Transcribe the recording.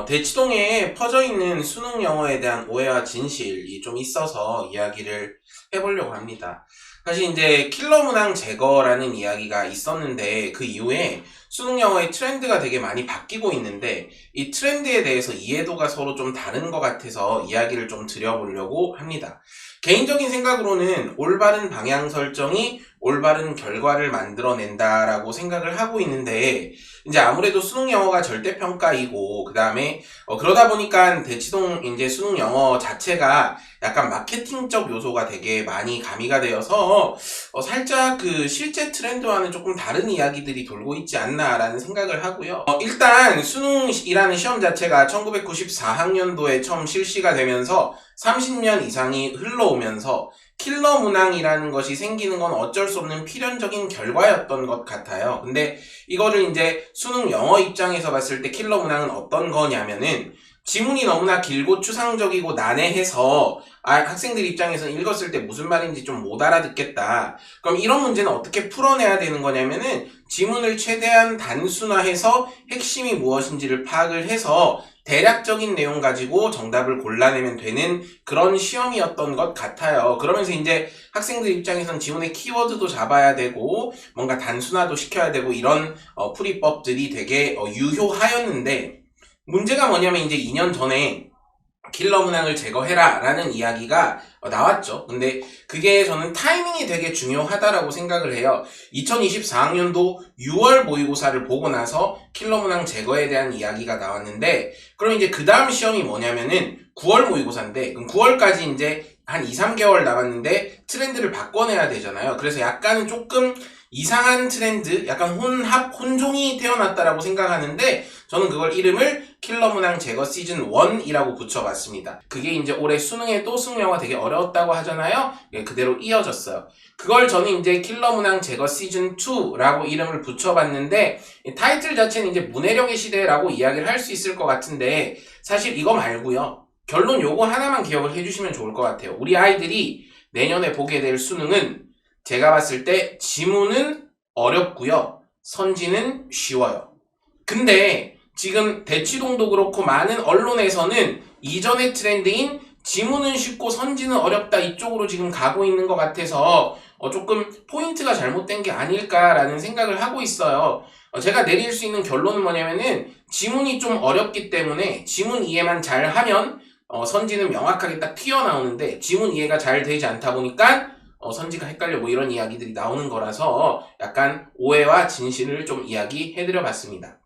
대치동에 퍼져 있는 수능 영어에 대한 오해와 진실이 좀 있어서 이야기를 해보려고 합니다. 사실 이제 킬러 문항 제거라는 이야기가 있었는데 그 이후에 수능 영어의 트렌드가 되게 많이 바뀌고 있는데 이 트렌드에 대해서 이해도가 서로 좀 다른 것 같아서 이야기를 좀 드려보려고 합니다. 개인적인 생각으로는 올바른 방향 설정이 올바른 결과를 만들어낸다라고 생각을 하고 있는데 이제 아무래도 수능 영어가 절대평가이고 그 다음에 그러다 보니까 대치동 이제 수능 영어 자체가 약간 마케팅적 요소가 되게 많이 가미가 되어서 살짝 그 실제 트렌드와는 조금 다른 이야기들이 돌고 있지 않나라는 생각을 하고요. 일단 수능이라는 시험 자체가 1994학년도에 처음 실시가 되면서 30년 이상이 흘러오면서 킬러 문항이라는 것이 생기는 건 어쩔 수 없는 필연적인 결과였던 것 같아요. 근데 이거를 이제 수능 영어 입장에서 봤을 때 킬러 문항은 어떤 거냐면은 지문이 너무나 길고 추상적이고 난해해서 학생들 입장에서 읽었을 때 무슨 말인지 좀 못 알아듣겠다. 그럼 이런 문제는 어떻게 풀어내야 되는 거냐면은 지문을 최대한 단순화해서 핵심이 무엇인지를 파악을 해서 대략적인 내용 가지고 정답을 골라내면 되는 그런 시험이었던 것 같아요. 그러면서 이제 학생들 입장에서는 지문의 키워드도 잡아야 되고 뭔가 단순화도 시켜야 되고 이런 풀이법들이 되게 유효하였는데 문제가 뭐냐면 이제 2년 전에 킬러 문항을 제거해라 라는 이야기가 나왔죠. 근데 그게 저는 타이밍이 되게 중요하다라고 생각을 해요. 2024학년도 6월 모의고사를 보고 나서 킬러 문항 제거에 대한 이야기가 나왔는데 그럼 이제 그 다음 시험이 뭐냐면은 9월 모의고사인데 그럼 9월까지 이제 한 2, 3개월 남았는데 트렌드를 바꿔내야 되잖아요. 그래서 약간 조금 이상한 트렌드, 약간 혼종이 태어났다라고 생각하는데 저는 그걸 이름을 킬러 문항 제거 시즌 1이라고 붙여봤습니다. 그게 이제 올해 수능에 또 수능 영어가 되게 어려웠다고 하잖아요. 그대로 이어졌어요. 그걸 저는 이제 킬러 문항 제거 시즌 2라고 이름을 붙여봤는데 타이틀 자체는 이제 문해력의 시대라고 이야기를 할 수 있을 것 같은데 사실 이거 말고요. 결론 요거 하나만 기억을 해주시면 좋을 것 같아요. 우리 아이들이 내년에 보게 될 수능은 제가 봤을 때 지문은 어렵고요. 선지는 쉬워요. 근데 지금 대치동도 그렇고 많은 언론에서는 이전의 트렌드인 지문은 쉽고 선지는 어렵다 이쪽으로 지금 가고 있는 것 같아서 조금 포인트가 잘못된 게 아닐까라는 생각을 하고 있어요. 제가 내릴 수 있는 결론은 뭐냐면은 지문이 좀 어렵기 때문에 지문 이해만 잘하면 선지는 명확하게 딱 튀어나오는데 지문 이해가 잘 되지 않다 보니까 선지가 헷갈려 뭐 이런 이야기들이 나오는 거라서 약간 오해와 진실을 좀 이야기해드려 봤습니다.